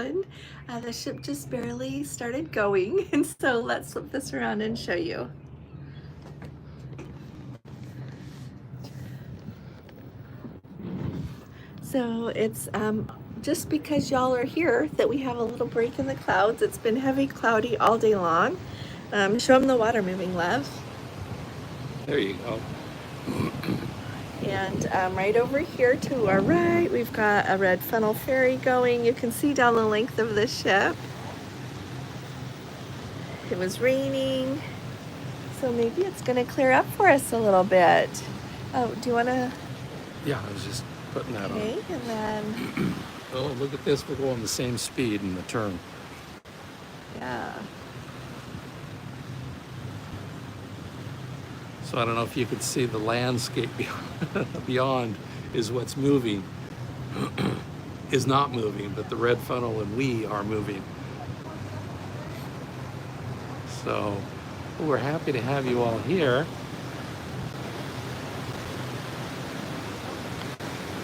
happened. The ship just barely started going, and so let's flip this around and show you. So it's just because y'all are here that we have a little break in the clouds. It's been heavy cloudy all day long. Show them the water moving, Lev. There you go. And right over here to our right, we've got a red funnel ferry going. You can see down the length of the ship. It was raining, so maybe it's gonna clear up for us a little bit. Oh, do you wanna? Yeah, I was just putting that Okay, on. and then, Oh, look at this. We're going the same speed in the turn. yeah. So I don't know if you could see the landscape beyond is what's moving. Is not moving, but the red funnel and we are moving. So we're happy to have you all here.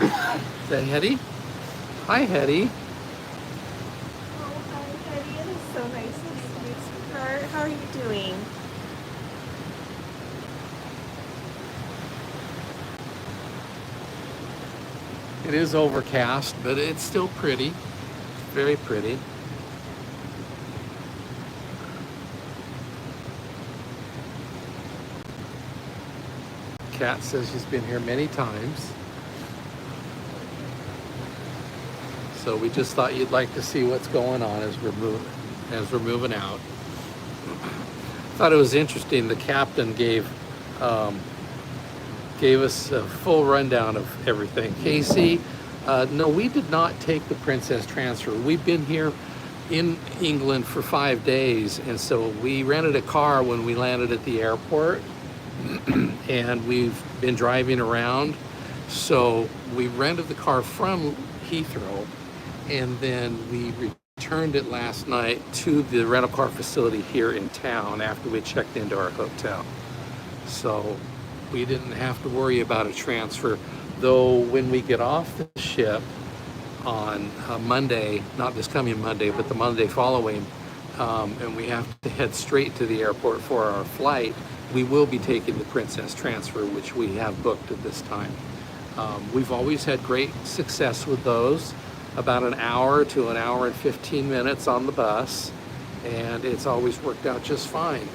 Is that Hetty? Hi, Hetty. Oh, hi, Hetty. It is so nice to see you, sweetheart. How are you doing? It is overcast, but it's still pretty. Very pretty. Kat says she's been here many times. So we just thought you'd like to see what's going on as we're moving out. Thought it was interesting. The captain gave us a full rundown of everything. Casey, no, we did not take the Princess transfer. We've been here in England for 5 days, and so we rented a car when we landed at the airport, and we've been driving around. So we rented the car from Heathrow, and then we returned it last night to the rental car facility here in town after we checked into our hotel. So we didn't have to worry about a transfer, though when we get off the ship on Monday, not this coming Monday, but the Monday following, and we have to head straight to the airport for our flight, we will be taking the Princess transfer, which we have booked at this time. We've always had great success with those, about an hour to an hour and 15 minutes on the bus, and it's always worked out just fine.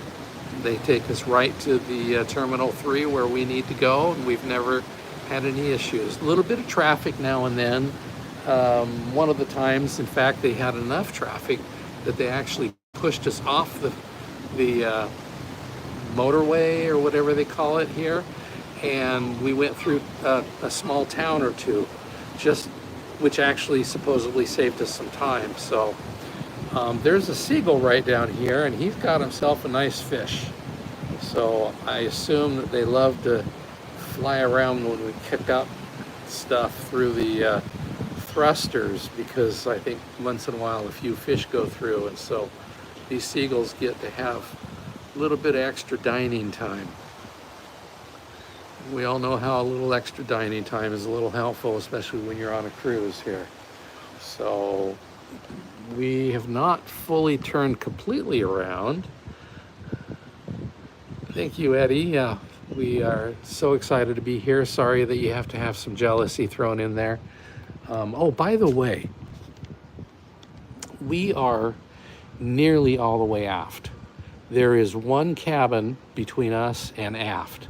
They take us right to the Terminal 3 where we need to go, and we've never had any issues. A little bit of traffic now and then. One of the times, in fact, they had enough traffic that they actually pushed us off the motorway or whatever they call it here, and we went through a small town or two, which actually supposedly saved us some time. So there's a seagull right down here, and he's got himself a nice fish. So I assume that they love to fly around when we kick up stuff through the thrusters, because I think once in a while a few fish go through, and so these seagulls get to have a little bit of extra dining time. We all know how a little extra dining time is a little helpful, especially when you're on a cruise here. So we have not fully turned completely around. Thank you, Eddie. Yeah, we are so excited to be here. Sorry that you have to have some jealousy thrown in there. Oh, by the way, we are nearly all the way aft. There is one cabin between us and aft.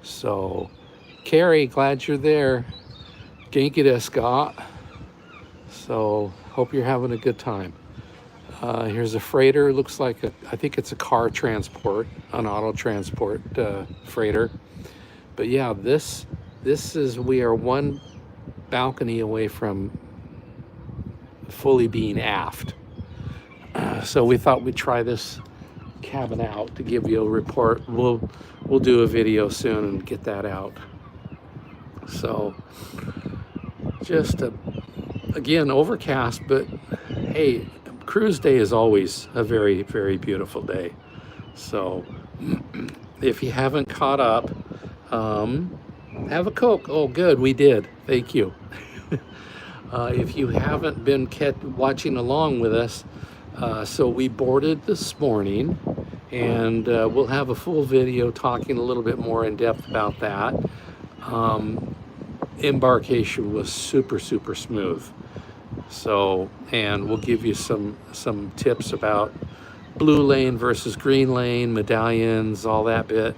So, Carrie, glad you're there. Genki desu ka. So, hope you're having a good time. Here's a freighter. Looks like I think it's a car transport, an auto transport freighter. But yeah, we are one balcony away from fully being aft. So we thought we'd try this cabin out to give you a report. We'll do a video soon and get that out. So just again, overcast, but hey, cruise day is always a very, very beautiful day. So if you haven't caught up, have a Coke. Oh, good, we did. Thank you. If you haven't been watching along with us, so we boarded this morning, and we'll have a full video talking a little bit more in depth about that. Embarkation was super smooth. So, and we'll give you some tips about blue lane versus green lane, medallions, all that bit.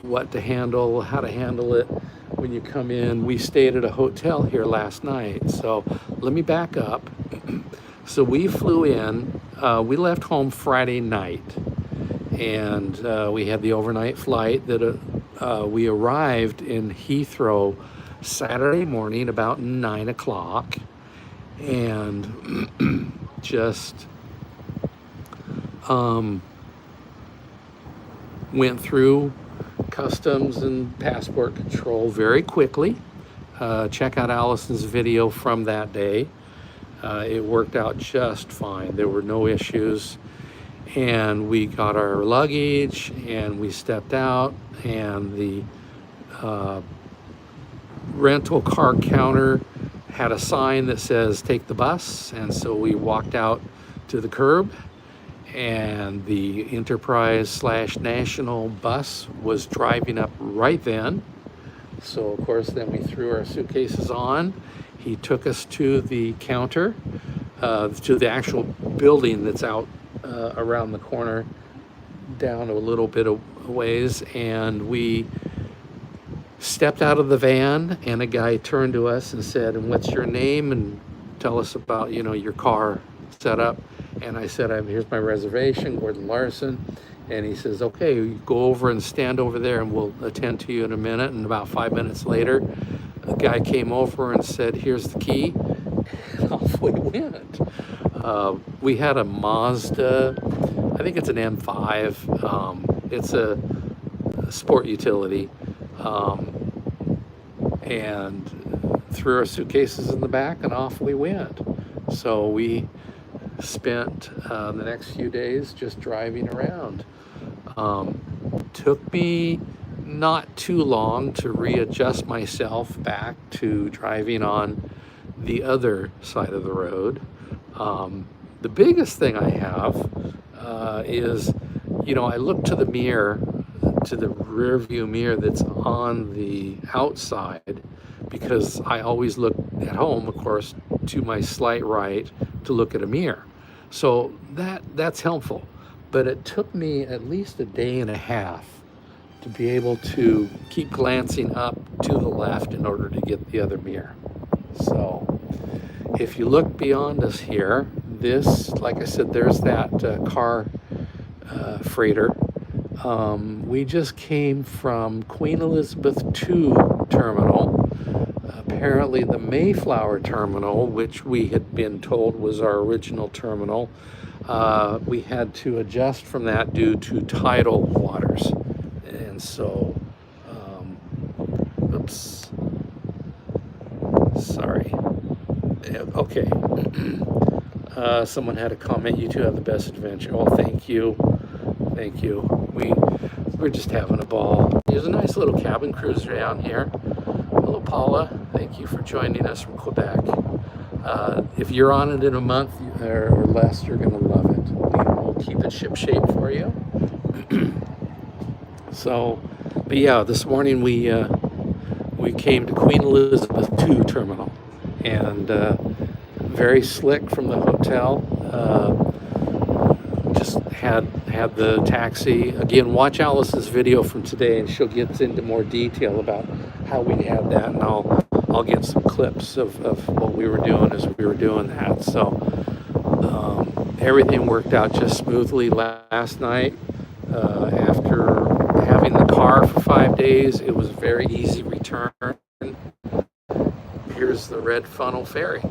What to handle, how to handle it when you come in. We stayed at a hotel here last night. So let me back up. So we flew in, we left home Friday night, and we had the overnight flight that we arrived in Heathrow Saturday morning about 9 o'clock, and just went through customs and passport control very quickly. Check out Allison's video from that day. It worked out just fine. There were no issues. And we got our luggage and we stepped out, and the rental car counter had a sign that says take the bus. And so we walked out to the curb, and the Enterprise / National bus was driving up right then. So of course, then we threw our suitcases on. He took us to the counter, to the actual building that's out around the corner, down a little bit of ways, and we stepped out of the van, and a guy turned to us and said, "And what's your name? And tell us about, your car setup." And I said, "Here's my reservation, Gordon Larson." And he says, "Okay, you go over and stand over there and we'll attend to you in a minute." And about 5 minutes later, a guy came over and said, "Here's the key." And off we went. We had a Mazda, I think it's an M5. It's a sport utility. And threw our suitcases in the back, and off we went. So we spent the next few days just driving around. Took me not too long to readjust myself back to driving on the other side of the road. The biggest thing I have is, I look to the mirror, to the rear view mirror that's on the outside, because I always look at home, of course, to my slight right to look at a mirror. So that's helpful. But it took me at least a day and a half to be able to keep glancing up to the left in order to get the other mirror. So if you look beyond us here, this, like I said, there's that car freighter. We just came from Queen Elizabeth II terminal. Apparently the Mayflower terminal, which we had been told was our original terminal, we had to adjust from that due to tidal waters. And so, oops, sorry. Okay. Someone had a comment, "You two have the best adventure." Oh, thank you. Thank you. We're just having a ball. There's a nice little cabin cruiser down here. Hello, Paula. Thank you for joining us from Quebec. If you're on it in a month or less, you're going to love it. We'll keep it shipshape for you. So, but yeah, this morning we came to Queen Elizabeth II terminal, and very slick from the hotel. Just had the taxi. Again, watch Alice's video from today, and she'll get into more detail about how we had that, and I'll get some clips of what we were doing as we were doing that. So everything worked out just smoothly last night. After having the car for 5 days, it was a very easy return. Here's the Red Funnel Ferry.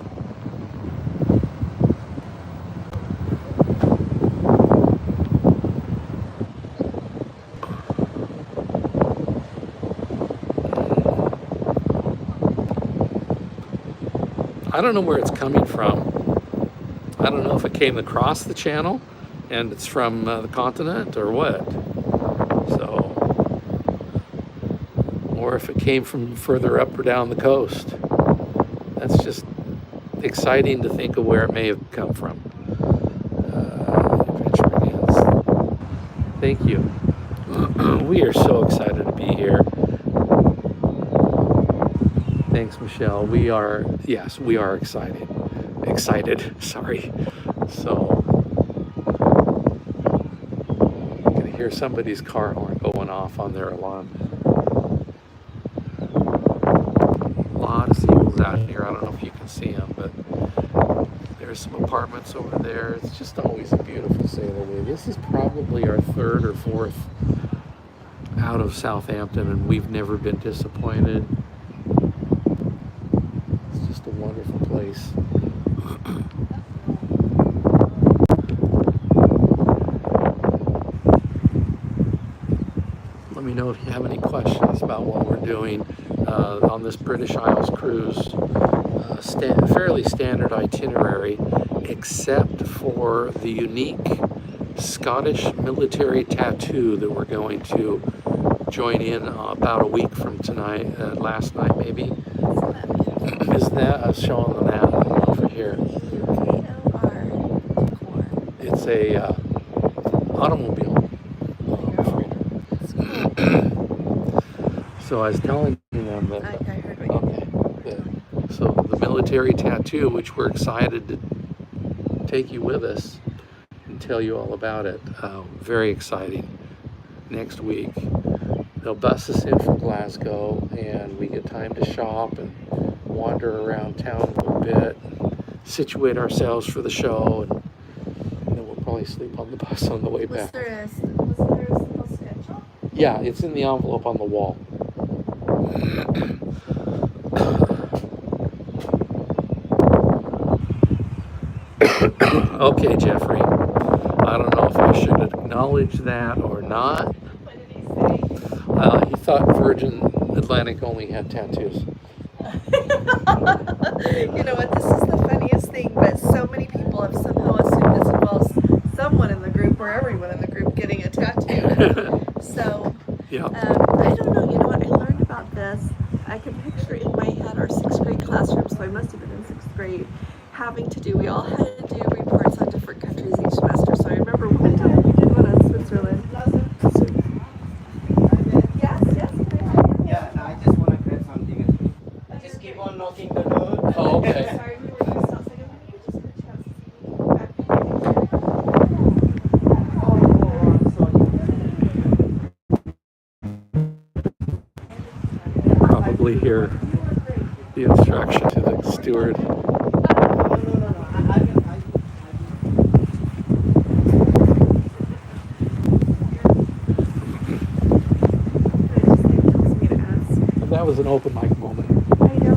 I don't know where it's coming from. I don't know if it came across the channel and it's from the continent or what. So, or if it came from further up or down the coast. That's just exciting to think of where it may have come from. Adventure begins. Thank you. We are so excited to be here. Thanks, Michelle. We are excited. Sorry. So, I can hear somebody's car horn going off on their alarm. A lot of seagulls out here. I don't know if you can see them, but there's some apartments over there. It's just always a beautiful Sailaway. This is probably our third or fourth out of Southampton, and we've never been disappointed. It's just a wonderful place. Let me know if you have any questions about what we're doing on this British Isles cruise. Fairly standard itinerary, except for the unique Scottish military tattoo that we're going to join in about a week from tonight, last night maybe. Is that showing the map over here? It's a automobile. So I was telling them that. I heard what you Okay. So the military tattoo, which we're excited to take you with us and tell you all about it. Very exciting. Next week, they'll bus us in from Glasgow, and we get time to shop and wander around town a little bit, and situate ourselves for the show, and then we'll probably sleep on the bus on the way back. Was there a simple schedule? Yeah, it's in the envelope on the wall. Okay, Jeffrey. I don't know if I should acknowledge that or not. What did he say? He thought Virgin Atlantic only had tattoos. You know what? This is the funniest thing, but so many people have somehow assumed this involves someone in the group or everyone in the group getting a tattoo. So, Yeah. I don't know. You know what? I learned about this. I can picture in my head our 6th grade classroom, so I must have been in 6th grade, having to do, we all had to do reports on different countries each semester. So I remember one time we did one on Switzerland. Yes. Yeah, no, I just want to grab something. Just keep on knocking the door. Oh, okay. Sorry, we were just outside. When you just get a chance to Probably hear the instruction to the steward. That was an open mic moment. I know.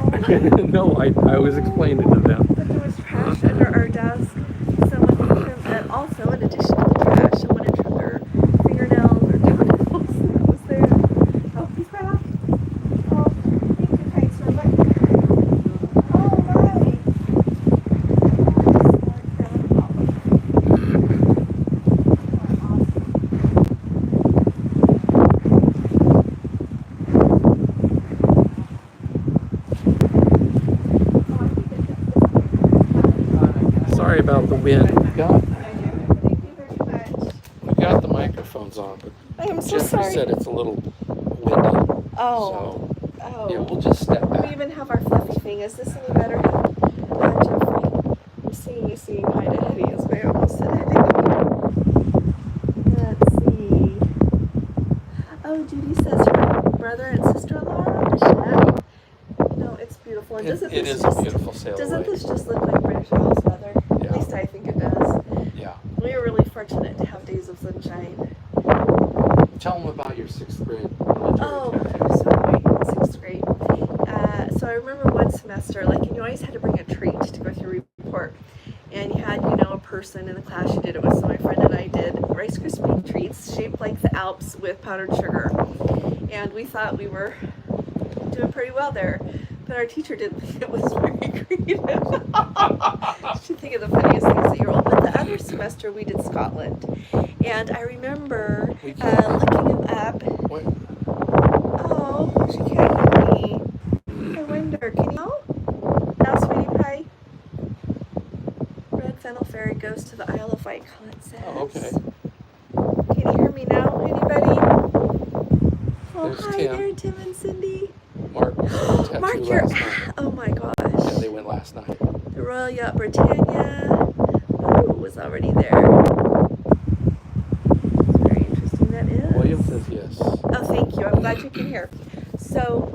No, I was explaining to them. But there was trash under our desk. Someone had trimmed, and also in addition to the trash, someone had trimmed their fingernails or toenails. That was there. Oh, he's back. Oh, thank you, kind sir. Oh, my. Sorry about the wind. We got Thank you very much. the microphones on, but I am so Jeffrey sorry. said it's a little windy. Oh. So yeah, Oh. we'll just step We back. even have our fluffy thing. Is this any better? Jeffrey, I'm seeing you saying hi to Eddie as I almost said Eddie. Let's see. Oh, Judy says her brother and sister-in-law are on the ship. No, it's beautiful. And doesn't It this is just, a beautiful doesn't Sailaway. this just look like British Isles weather? Yeah. At least I think it does. Yeah. We are really fortunate to have days of sunshine. Tell them about your 6th grade military Oh, tattoo. so wait, 6th grade. So I remember one semester, like, you always had to bring a treat to go through a report. And you had, a person in the class you did it with. So my friend and I did Rice Krispie treats shaped like the Alps with powdered sugar. And we thought we were doing pretty well there. But our teacher didn't think it was very creative. She think of the funniest things that you're old. But the other semester we did Scotland. And I remember looking it up. What? Oh, she can't hear me. I wonder, can you? That's Channel Ferry goes to the Isle of Wight, it says. Oh, okay. Can you hear me now, anybody? Oh, There's hi Tim. there, Tim and Cindy. Mark was at the tattoo Mark, you're. last night. Oh my gosh. Yeah, they went last night. The Royal Yacht Britannia. Oh, was already there. It's very interesting, that is. William says yes. Oh, thank you. I'm glad you can hear. So,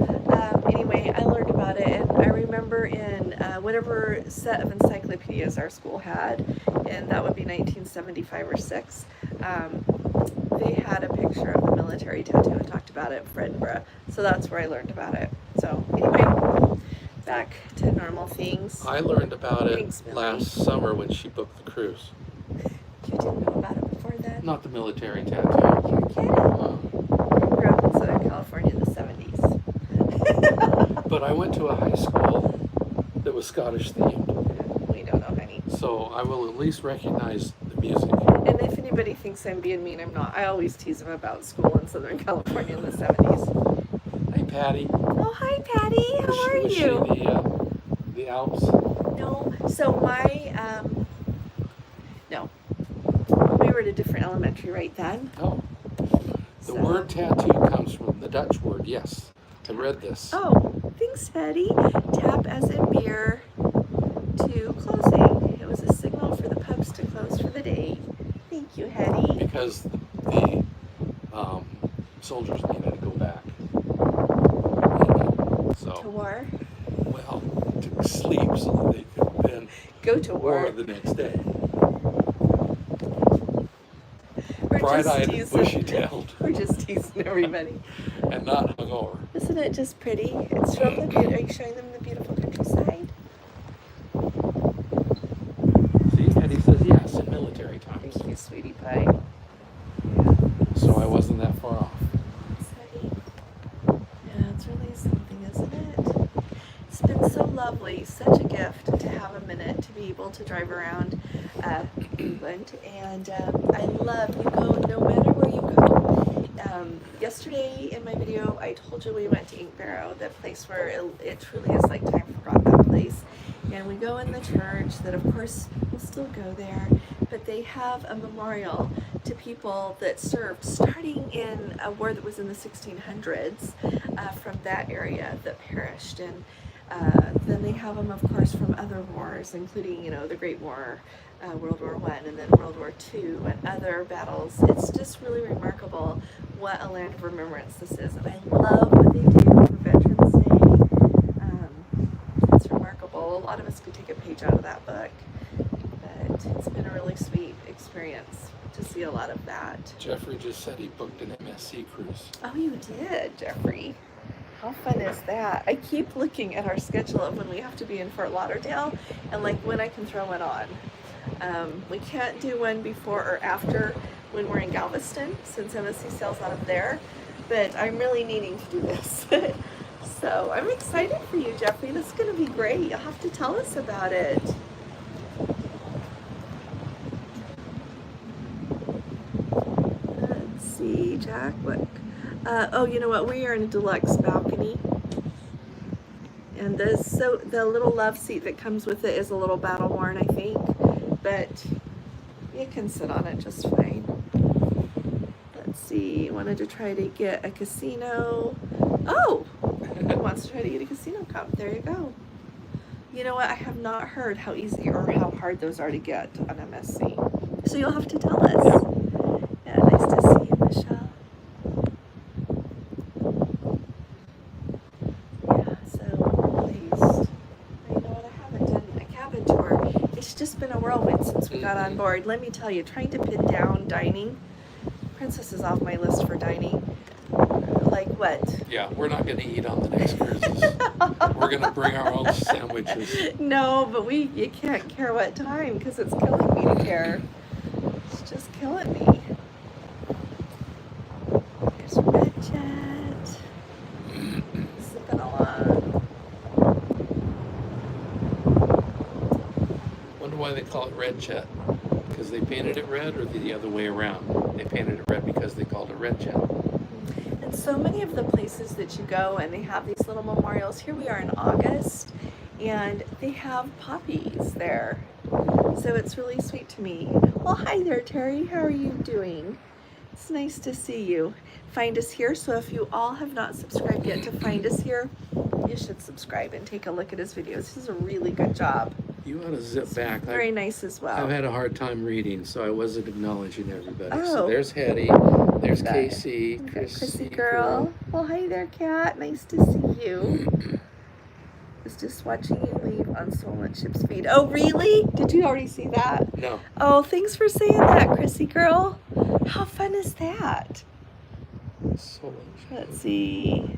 anyway, I learned about it, and I remember in whatever set of encyclopedias our school had, and that would be 1975 or 6, they had a picture of the military tattoo and talked about it for Edinburgh. So that's where I learned about it. So, anyway, back to normal things. I learned about it Thanks, Millie. last summer when she booked the cruise. You didn't know about it before then? Not the military tattoo. You're kidding. Uh, I grew up in Southern California in the 70s. but I went to a high school that was Scottish themed, We don't know, honey. so I will at least recognize the music. And if anybody thinks I'm being mean, I'm not. I always tease them about school in Southern California in the 70s. Hey, Patty. Oh, hi, Patty. How are Was you? she the Alps? No. So no. We were at a different elementary right then. Oh. The So- word tattoo comes from the Dutch word, yes. I read this. Oh, thanks, Patty. Tap as in beer to closing. It was a signal for the pubs to close for the day. Thank you, Hetty. Because the soldiers needed to go back. To So, war. well, to sleep so that they could then Go to war war. the next day. We're just Bright-eyed and teasing. bushy-tailed We're just teasing everybody. and not hungover. Isn't it just pretty? It's from the beauty. Are you showing them the beautiful countryside? See, Eddie says yes in military times. Thank you, sweetie pie. So I wasn't that far off. Yeah, it's really something, isn't it? It's been so lovely, such a gift to have a minute to be able to drive around England, and I love you go no matter where you go. Yesterday in my video, I told you we went to Inkbarrow, that place where it truly is like time forgot, that place. And we go in the church that, of course, we'll still go there, but they have a memorial to people that served starting in a war that was in the 1600s from that area that perished. And then they have them, of course, from other wars, including, the Great War, World War I, and then World War II, and other battles. It's just really remarkable what a land of remembrance this is. And I love what they do for Veterans Day. It's remarkable. A lot of us could take a page out of that book, but it's been a really sweet experience to see a lot of that. Jeffrey just said he booked an MSC cruise. Oh, you did, Jeffrey. How fun is that? I keep looking at our schedule of when we have to be in Fort Lauderdale and like when I can throw one on. We can't do one before or after when we're in Galveston, since MSC sails out of there, but I'm really needing to do this. So I'm excited for you, Jeffrey. This is going to be great. You'll have to tell us about it. Let's see, Jack, look. Oh, you know what? We are in a deluxe balcony. And the little love seat that comes with it is a little battle worn, I think. But you can sit on it just fine. Let's see. Wanted to try to get a casino. Oh! Who wants to try to get a casino cup? There you go. You know what? I have not heard how easy or how hard those are to get on MSC. So you'll have to tell us. Yeah, nice to see you, Michelle. Yeah, so pleased. You know what? I haven't done a cabin tour. It's just been a whirlwind since we got on board. Let me tell you, trying to pin down dining. Princess is off my list for dining. Like what? Yeah, we're not going to eat on the next cruises. We're going to bring our own sandwiches. No, but you can't care what time because it's killing me to care. It's just killing me. There's Red Jet. Zipping along. Wonder why they call it Red Jet. Because they painted it red, or the other way around? They painted it red because they called it Red Jet. And so many of the places that you go and they have these little memorials. Here we are in August and they have poppies there. So it's really sweet to me. Well, hi there, Terry. How are you doing? It's nice to see you. Find us here. So if you all have not subscribed yet to Find Us Here, you should subscribe and take a look at his videos. He does a really good job. You ought to zip back. Very nice as well. I've had a hard time reading, so I wasn't acknowledging everybody. Oh. So there's Hetty, there's Casey, Chrissy girl. Well, hi there, Kat. Nice to see you. Was just watching you leave on Soul and Chip's feed. Oh, really? Did you already see that? No. Oh, thanks for saying that, Chrissy girl. How fun is that? Let's see.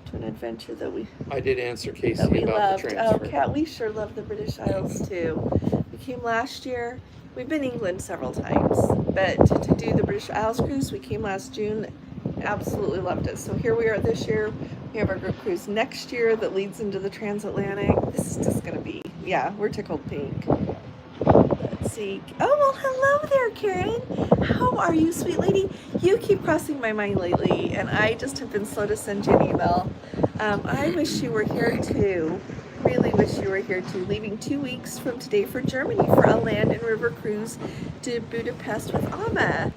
To an adventure that we I did answer Casey that we about loved. the transfer. Oh, Kat, we sure love the British Isles too. We came last year. We've been England several times, but to do the British Isles cruise, we came last June. Absolutely loved it. So here we are this year. We have our group cruise next year that leads into the transatlantic. This is just gonna be, yeah, we're tickled pink. Let's see. Oh, well, hello there, Karen. How are you, sweet lady? You keep crossing my mind lately, and I just have been slow to send you an email. I wish you were here too. Really wish you were here too. Leaving 2 weeks from today for Germany for a land and river cruise to Budapest with Amma.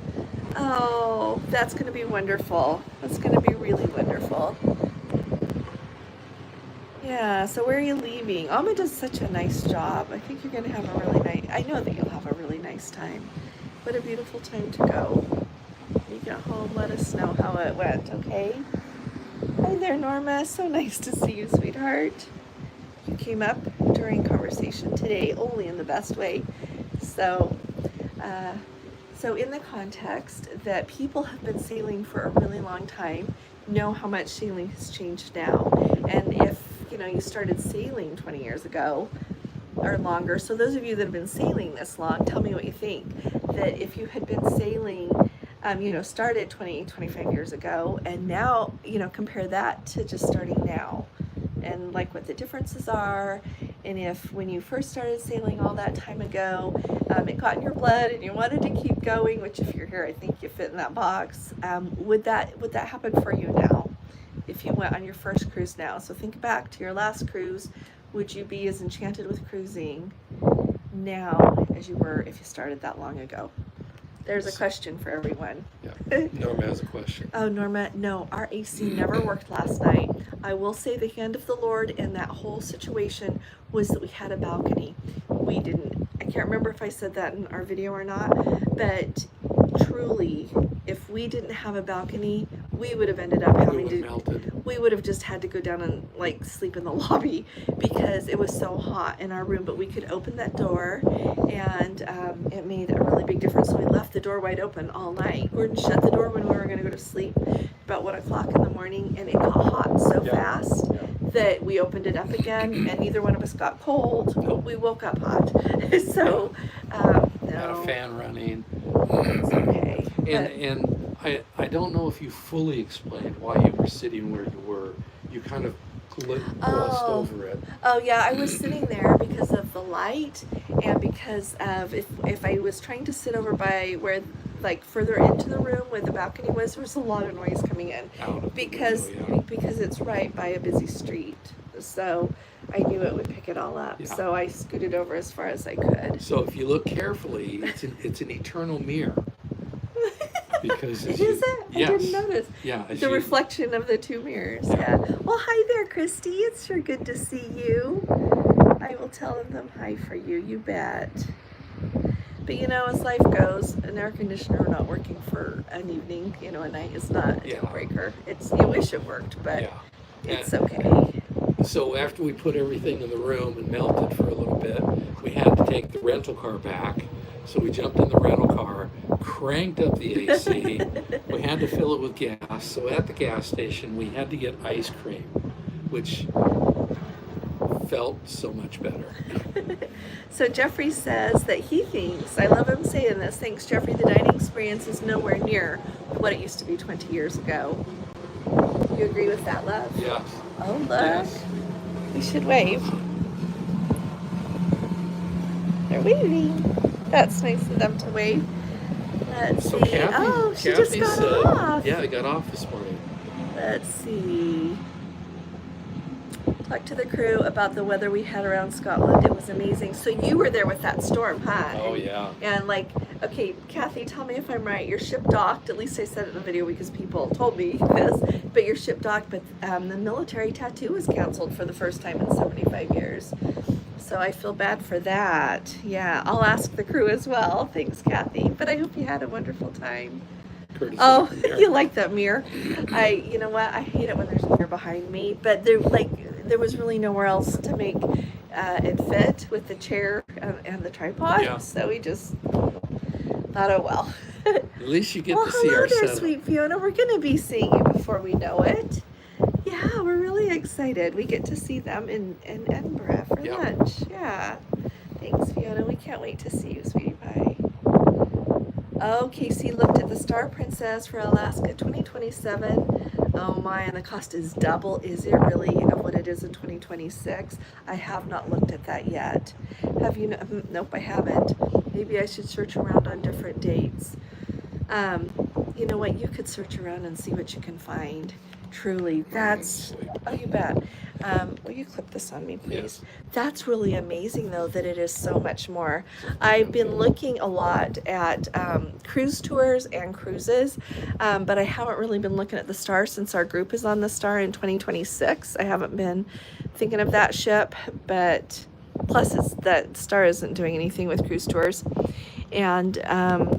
Oh, that's going to be wonderful. That's going to be really wonderful. Yeah, so where are you leaving? Amma does such a nice job. I think you're going to have a really nice, I know that you'll have a really nice time. What a beautiful time to go. When you get home, let us know how it went, okay? Hi there, Norma. So nice to see you, sweetheart. You came up during conversation today, only in the best way. So in the context that people have been sailing for a really long time, know how much sailing has changed now. And if, you started sailing 20 years ago or longer, so those of you that have been sailing this long, tell me what you think. That if you had been sailing, started 20, 25 years ago, and now, compare that to just starting now. And like what the differences are, and if when you first started sailing all that time ago, it got in your blood and you wanted to keep going, which if you're here, I think you fit in that box. Would that happen for you now, if you went on your first cruise now? So think back to your last cruise. Would you be as enchanted with cruising now as you were if you started that long ago? There's a question for everyone. Yeah. Norma has a question. Oh, Norma, no, our AC never worked last night. I will say the hand of the Lord in that whole situation was that we had a balcony. We didn't, I can't remember if I said that in our video or not, but truly, if we didn't have a balcony, we would have ended up having we would have just had to go down and sleep in the lobby because it was so hot in our room. But we could open that door, and it made a really big difference. So we left the door wide open all night. Gordon shut the door when we were going to go to sleep about 1 o'clock in the morning, and it got hot so fast that we opened it up again, and neither one of us got cold. Nope. We woke up hot. So no. Had a fan running. It's okay. And I don't know if you fully explained why you were sitting where you were. You kind of glossed over it. Oh yeah, I was sitting there because of the light, and because of if I was trying to sit over by where further into the room where the balcony was, there was a lot of noise coming in because it's right by a busy street. So I knew it would pick it all up. Yeah. So I scooted over as far as I could. So if you look carefully, it's an eternal mirror. Because is it? Yes. I didn't notice. Yeah. The reflection of the two mirrors. Yeah. Well, hi there, Christy. It's sure good to see you. I will tell them hi for you. You bet. But as life goes, an air conditioner not working for an evening, a night is not a deal breaker. You wish it worked, but it's okay. So after we put everything in the room and melted for a little bit, we had to take the rental car back. So we jumped in the rental car, cranked up the AC. We had to fill it with gas. So at the gas station, we had to get ice cream, which felt so much better. So Jeffrey says that he thinks, I love him saying this, thanks Jeffrey, the dining experience is nowhere near what it used to be 20 years ago. You agree with that, love? Yes. Oh, look. Yes. We should wave. They're waving. That's nice of them to wave. Let's see. Kathy, she just got off. Yeah, I got off this morning. Let's see. talk to the crew about the weather we had around Scotland. It was amazing. So you were there with that storm, huh? Oh, yeah. And like, okay, Kathy, tell me if I'm right. Your ship docked. At least I said it in the video because people told me this. But your ship docked. But the military tattoo was canceled for the first time in 75 years. So I feel bad for that. Yeah, I'll ask the crew as well. Thanks, Kathy. But I hope you had a wonderful time. Courtesy Oh, of the mirror. you like that mirror? You know what? I hate it when there's a mirror behind me. But there was really nowhere else to make it fit with the chair and the tripod. Yeah. So we just thought, oh well. At least you get Well, to see hello our there, setup. sweet Fiona. We're going to be seeing you before we know it. Yeah, we're really excited. We get to see them in Edinburgh for Yep. lunch. Yeah. Thanks, Fiona. We can't wait to see you, sweetie pie. Oh, Casey looked at the Star Princess for Alaska 2027. Oh my, and the cost is double. Is it really of what it is in 2026? I have not looked at that yet. Have you? Nope, I haven't. Maybe I should search around on different dates. You know what? You could search around and see what you can find. Truly, that's, oh, you bet. Will you clip this on me, please? Yes. That's really amazing, though, that it is so much more. I've been looking a lot at cruise tours and cruises, but I haven't really been looking at the Star since our group is on the Star in 2026. I haven't been thinking of that ship, but plus it's that Star isn't doing anything with cruise tours. And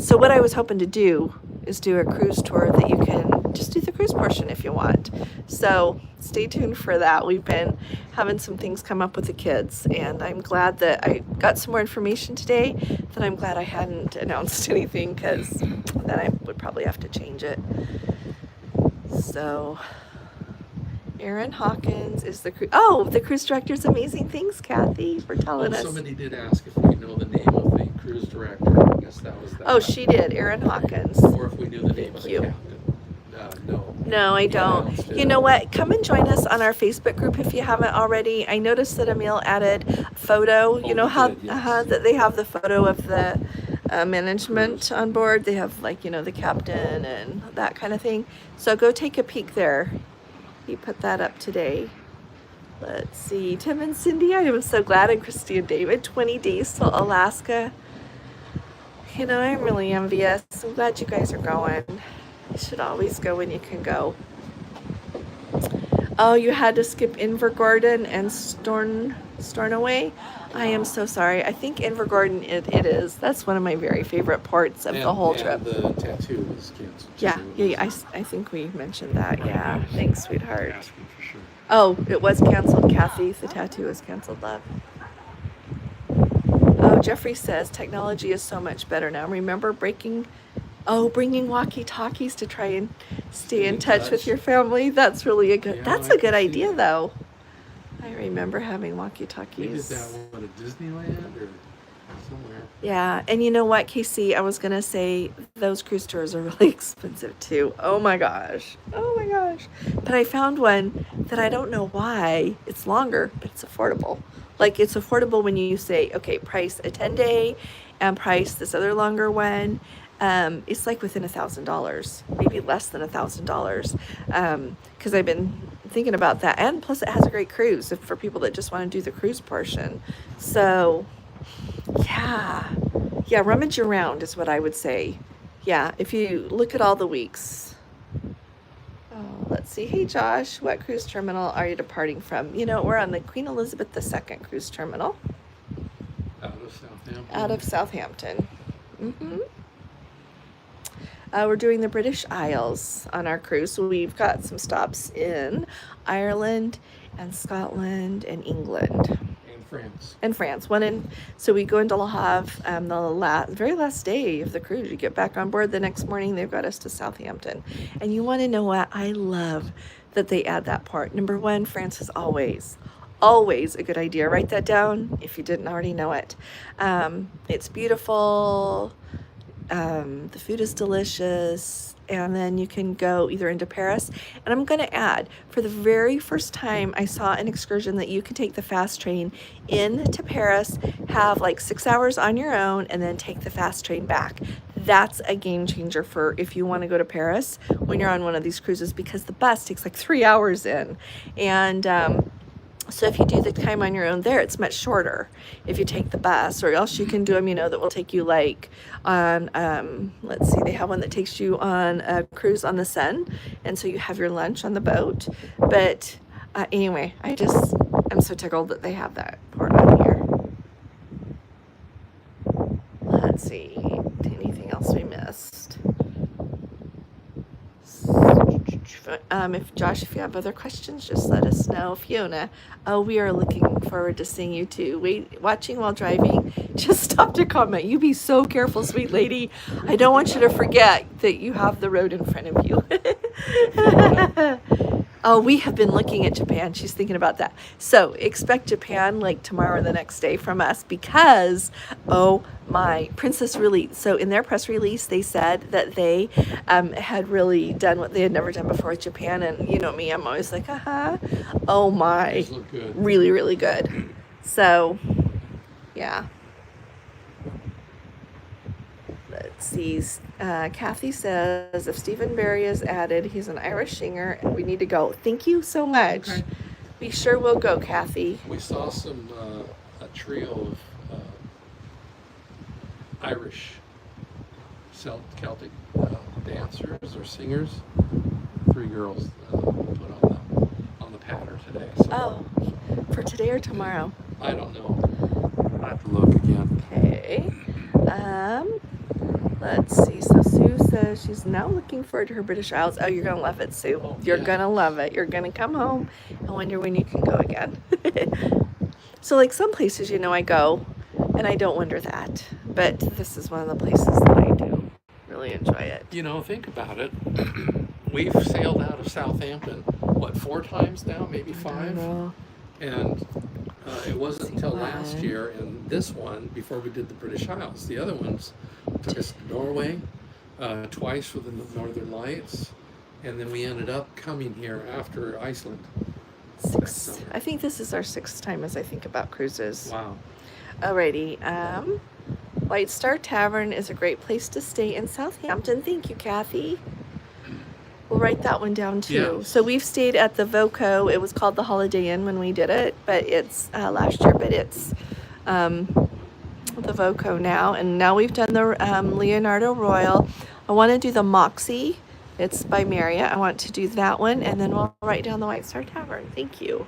so what I was hoping to do is do a cruise tour that you can just do the cruise portion if you want. So stay tuned for that. We've been having some things come up with the kids, and I'm glad that I got some more information today, that I'm glad I hadn't announced anything, because then I would probably have to change it. So Aaron Hawkins is the the cruise director's amazing. Thanks, Kathy, for telling us. Somebody did ask if we know the name of the cruise director. I guess that was that. Oh, she did, Aaron Hawkins. Or if we knew the name of the you. captain. No. No, I don't. announced it. You know what? Come and join us on our Facebook group if you haven't already. I noticed that Emil added a photo. You know he how did, yes. that they have the photo of the management on board. They have, like, the captain and that kind of thing. So go take a peek there. He put that up today. Let's see. Tim and Cindy, I am so glad. And Christy and David, 20 days till Alaska. I'm really envious. I'm glad you guys are going. You should always go when you can go. Oh, you had to skip Invergordon and Stornoway? I am so sorry. I think Invergordon it is. That's one of my very favorite parts of the whole trip. The tattoo was canceled. Yeah. I think we mentioned that. Yeah. Thanks, sweetheart. Asking for sure. Oh, it was canceled, Kathy. The tattoo was canceled, love. Oh, Jeffrey says technology is so much better now. Remember bringing walkie-talkies to try and stay in touch with your family? That's really a good. Yeah, That's I a good can see idea, that. though. I remember having We did walkie-talkies. that one at Disneyland or somewhere. Yeah, and you know what, Casey? I was gonna say those cruise tours are really expensive too. Oh my gosh. But I found one that I don't know why. It's longer, but it's affordable. Like, it's affordable when you say, okay, price a 10-day and price this other longer one. It's like within $1,000, maybe less than $1,000. Because I've been thinking about that, and plus it has a great cruise for people that just want to do the cruise portion. So yeah, rummage around is what I would say. Yeah, if you look at all the weeks. Oh, let's see. Hey Josh, what cruise terminal are you departing from? We're on the Queen Elizabeth II cruise terminal Out of Southampton. Southampton. We're doing the British Isles on our cruise. So we've got some stops in Ireland and Scotland and England. And France. So we go into Le Havre the very last day of the cruise. You get back on board the next morning. They've got us to Southampton. And you want to know what? I love that they add that part. Number one, France is always a good idea. Write that down if you didn't already know it. It's beautiful. The food is delicious. And then you can go either into Paris. And I'm going to add, for the very first time, I saw an excursion that you can take the fast train into Paris, have like 6 hours on your own, and then take the fast train back. That's a game changer for if you want to go to Paris when you're on one of these cruises, because the bus takes like 3 hours in. And So if you do the time on your own there, it's much shorter if you take the bus, or else you can do them, that will take you like on, let's see, they have one that takes you on a cruise on the Seine. And so you have your lunch on the boat. But anyway, I'm so tickled that they have that port on here. Let's see, anything else we missed? If you have other questions, just let us know. Fiona, we are looking forward to seeing you too. Watching while driving, just stop to comment. You be so careful, sweet lady. I don't want you to forget that you have the road in front of you. Oh, we have been looking at Japan. She's thinking about that. So expect Japan like tomorrow or the next day from us, because, oh my, Princess really, so in their press release, they said that they had really done what they had never done before with Japan. And you know me, I'm always like, oh my, These look good. really, really good. So, yeah. Let's see. Kathy says, if Stephen Barry is added, he's an Irish singer and we need to go. Thank you so much. Okay. We sure will go, Kathy. We saw a trio of Irish Celtic dancers or singers. 3 girls put on the patter today. So Oh, for today or tomorrow? I don't know. I have to look again. Okay. Let's see. So Sue says she's now looking forward to her British Isles. Oh, you're going to love it, Sue. Oh, You're yeah. going to love it. You're going to come home and wonder when you can go again. So like some places, I go and I don't wonder that. But this is one of the places that I do really enjoy it. Think about it. We've sailed out of Southampton, 4 times now, maybe 5? I don't know. And it wasn't until last year, and this one, before we did the British Isles. The other ones took us to Norway, twice for the Northern Lights, and then we ended up coming here after Iceland. 6. I think this is our 6th time as I think about cruises. Wow. Alrighty. White Star Tavern is a great place to stay in Southampton. Thank you, Kathy. We'll write that one down too. Yes. So we've stayed at the Voco. It was called the Holiday Inn when we did it, but it's last year, but it's the Voco now. And now we've done the Leonardo Royal. I want to do the Moxie. It's by Marriott. I want to do that one, and then we'll write down the White Star Tavern. Thank you.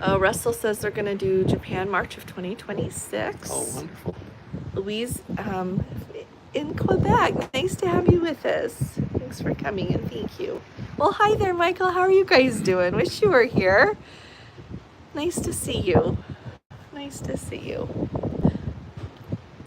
Russell says they're going to do Japan March of 2026. Oh, wonderful. Louise in Quebec. Nice to have you with us. Thanks for coming and thank you. Well, hi there, Michael. How are you guys doing? Wish you were here. Nice to see you. Nice to see you.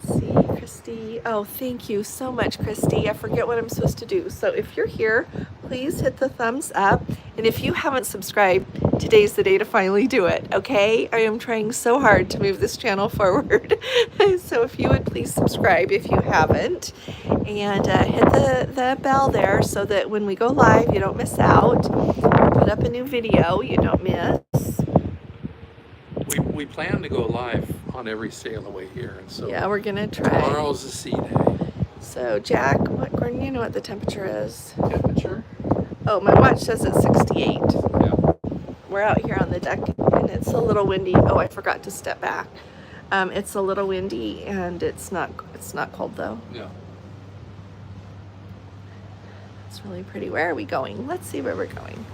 Let's see, Christy. Oh, thank you so much, Christy. I forget what I'm supposed to do. So if you're here, please hit the thumbs up. And if you haven't subscribed, today's the day to finally do it, okay? I am trying so hard to move this channel forward. So if you would please subscribe if you haven't. And hit the bell there so that when we go live, you don't miss out. Or put up a new video, you don't miss. We plan to go live on every Sailaway here, and so Yeah, we're going to try. tomorrow's a sea day. So Jack, Gordon, you know what the temperature is? Temperature? Oh, my watch says it's 68. Yeah. We're out here on the deck and it's a little windy. Oh, I forgot to step back. It's a little windy and it's not cold though. Yeah. It's really pretty. Where are we going? Let's see where we're going.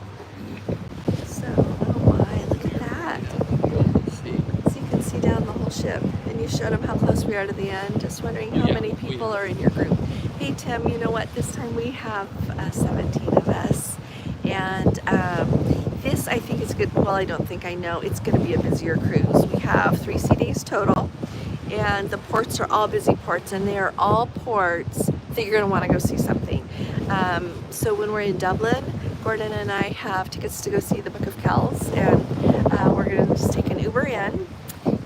So, oh my, look at that. So you can see down the whole ship. And you showed them how close we are to the end. Just wondering how Yeah, many people are in your group. Hey Tim, you know what? This time we have 17 of us. And this I think is good. Well, I don't think I know. It's going to be a busier cruise. We have 3 sea days total. And the ports are all busy ports. And they are all ports that you're going to want to go see something. So when we're in Dublin, Gordon and I have tickets to go see the Book of Kells. And we're going to just take an Uber in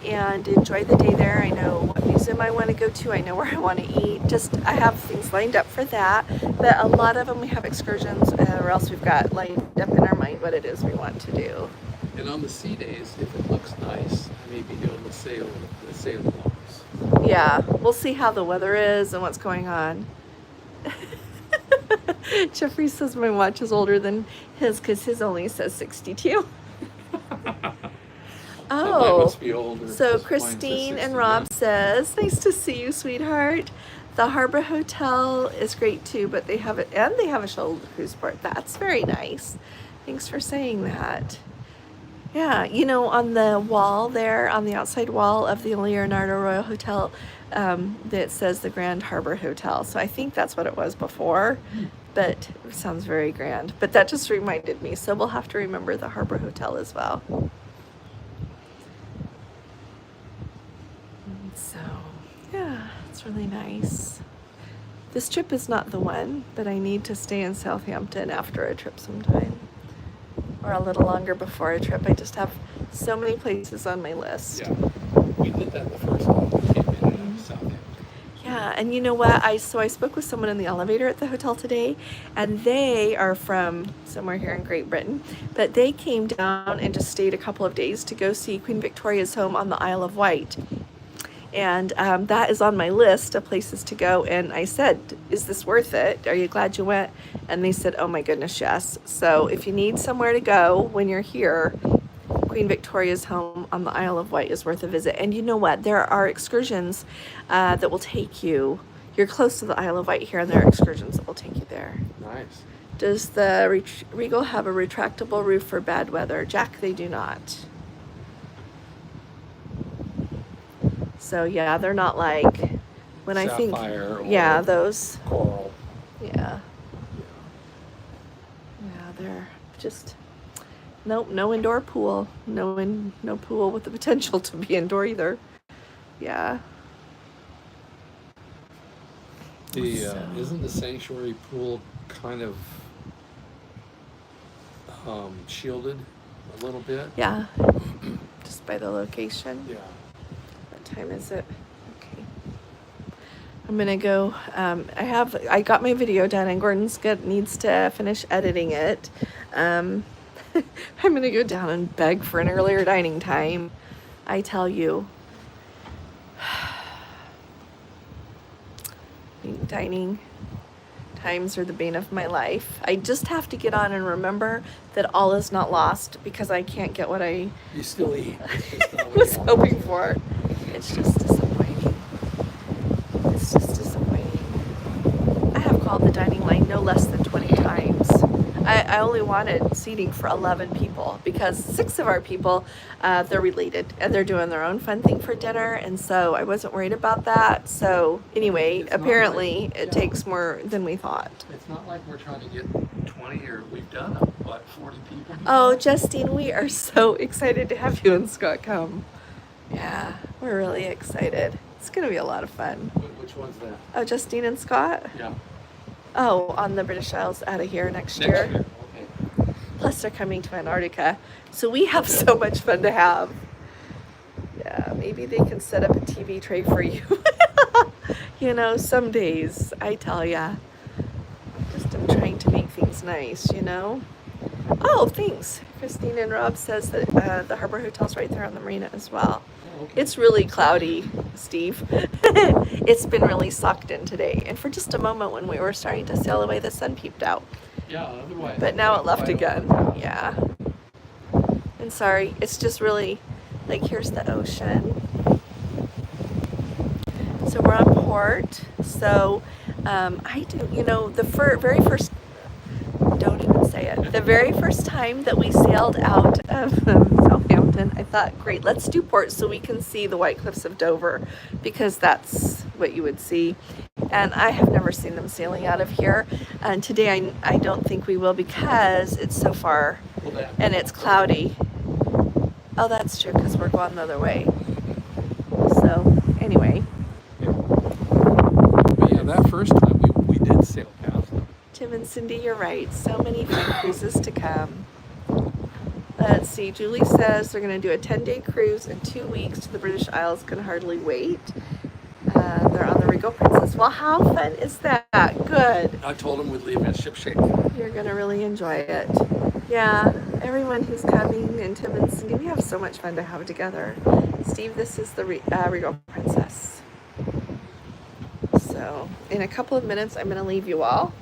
and enjoy the day there. I know what museum I want to go to. I know where I want to eat. I have things lined up for that. But a lot of them we have excursions or else we've got lined up in our mind what it is we want to do. And on the sea days, if it looks nice, maybe doing the sail-alongs. Yeah, we'll see how the weather is and what's going on. Jeffrey says my watch is older than his because his only says 62. Mine Oh, must be older. so 'cause mine's a Christine and 69. Rob says, nice to see you, sweetheart. The Harbor Hotel is great too, but they have it, and they have a shoulder cruise port. That's very nice. Thanks for saying that. Yeah, you know, on the wall there, on the outside wall of the Leonardo Royal Hotel, that says the Grand Harbor Hotel. So I think that's what it was before, but it sounds very grand. But that just reminded me, so we'll have to remember the Harbor Hotel as well. So, yeah, it's really nice. This trip is not the one, but I need to stay in Southampton after a trip sometime. Or a little longer before a trip. I just have so many places on my list. Yeah, we did that the first time we came in Southampton. Yeah, and you know what? I spoke with someone in the elevator at the hotel today, and they are from somewhere here in Great Britain, but they came down and just stayed a couple of days to go see Queen Victoria's home on the Isle of Wight. And that is on my list of places to go. And I said, is this worth it? Are you glad you went? And they said, oh my goodness, yes. So if you need somewhere to go when you're here, Queen Victoria's home on the Isle of Wight is worth a visit. And you know what? There are excursions that will take you. You're close to the Isle of Wight here, and there are excursions that will take you there. Nice. Does the Regal have a retractable roof for bad weather? Jack, they do not. So yeah, they're not like when I think, Sapphire or yeah, those, coral. yeah, they're just nope, no indoor pool, no pool with the potential to be indoor either. Yeah. Isn't the sanctuary pool kind of shielded a little bit? Yeah, just by the location. Yeah. What time is it? Okay. I'm gonna go. I got my video done, and Gordon's needs to finish editing it. I'm gonna go down and beg for an earlier dining time. I tell you, dining times are the bane of my life. I just have to get on and remember that all is not lost because I can't get what I You still eat. It's just not what was you want. hoping for. It's just disappointing. It's just disappointing. I have called the dining line no less than 20 times. I only wanted seating for 11 people because 6 of our people, they're related and they're doing their own fun thing for dinner, and so I wasn't worried about that. So anyway, It's not apparently like- it yeah. takes more than we thought. It's not like we're trying to get 20 or we've done, 40 people? Oh, Justine, we are so excited to have you and Scott come. Yeah, we're really excited. It's going to be a lot of fun. Which one's that? Oh, Justine and Scott? Yeah. Oh, on the British Isles out of here next Next year. year. Okay. Plus, they're coming to Antarctica. So we have so much fun to have. Yeah, maybe they can set up a TV tray for you. You know, some days, I tell ya. Just am trying to make things nice, you know? Oh, thanks. Christine and Rob says that the Harbor Hotel's right there on the marina as well. Oh, okay. It's really cloudy, Steve. It's been really sucked in today. And for just a moment when we were starting to sail away, the sun peeped out. Yeah, otherwise. But now it left again. Yeah. And sorry, it's just really, like, here's the ocean. So we're on port. So I do, you know, the very first, don't even say it. The very first time that we sailed out of Southampton, I thought, great, let's do port so we can see the White Cliffs of Dover, because that's what you would see. And I have never seen them sailing out of here. And today I don't think we will because it's so far and it's cloudy. Oh, that's true, because we're going the other way. So anyway, But yeah, that first time we did sail past them. Tim and Cindy, you're right. So many fun cruises to come. Let's see. Julie says they're going to do a 10-day cruise in 2 weeks to the British Isles. Can hardly wait. They're on the Regal Princess. Well, how fun is that? Good. I told them we'd leave in ship shape. You're going to really enjoy it. Yeah, everyone who's coming, and Tim and Cindy, we have so much fun to have together. Steve, this is the Regal Princess. So in a couple of minutes, I'm going to leave you all.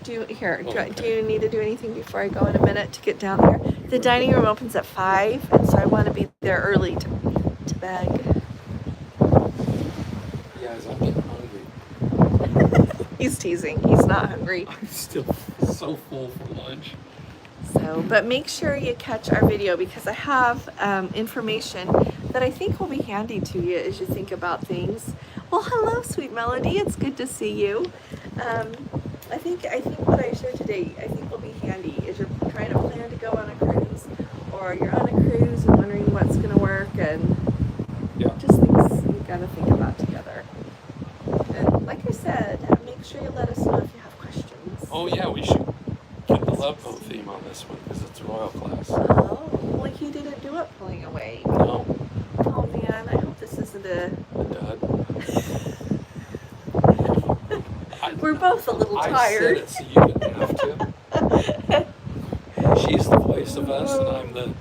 Do you need to do anything before I go in a minute to get down there? The dining room opens at 5, and so I want to be there early to beg. Guys, I'm getting hungry. He's teasing. He's not hungry. I'm still so full from lunch. So, but make sure you catch our video because I have information that I think will be handy to you as you think about things. Well, hello, sweet Melody. It's good to see you. I think what I shared today, I think will be handy as you're trying to plan to go on a cruise, or you're on a cruise and wondering what's going to work, and just things you got to think about together. And like I said, make sure you let us know if you have questions. Oh yeah, we should get the Love Boat theme on this one because it's a royal class. Oh, well, he didn't do it pulling away. No. Oh man, I hope this isn't a dud. We're both a little tired. I said it so you didn't have to. She's the voice of us, and I'm the.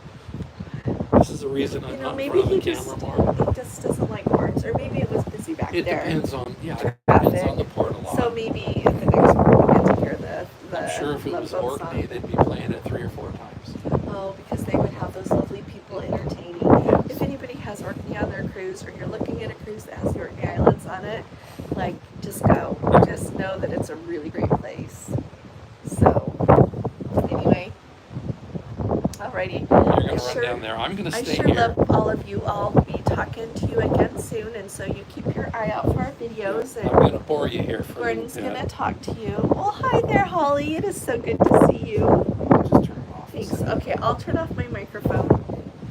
This is the reason I'm not in front of the camera more. He just doesn't like horns, or maybe it was busy back It there. depends on it Traffic. depends on the port a lot. So maybe at the next one we get to hear the I'm sure if it was Love Boat Orkney, song. they'd be playing it 3 or 4 times. Oh, because they would have those lovely people entertaining. If anybody has Orkney on their cruise, or you're looking at a cruise that has the Orkney Islands on it, like, just go. Just know that it's a really great place. So, anyway, alrighty. You're gonna run down there. I'm gonna stay here. I sure love all of you. I'll be talking to you again soon, and so you keep your eye out for our videos. And I'm gonna bore you here for Gordon's gonna talk to you. Well, hi there, Holly. It is so good to see you. Just turn it off. Thanks. Okay, I'll turn off my microphone.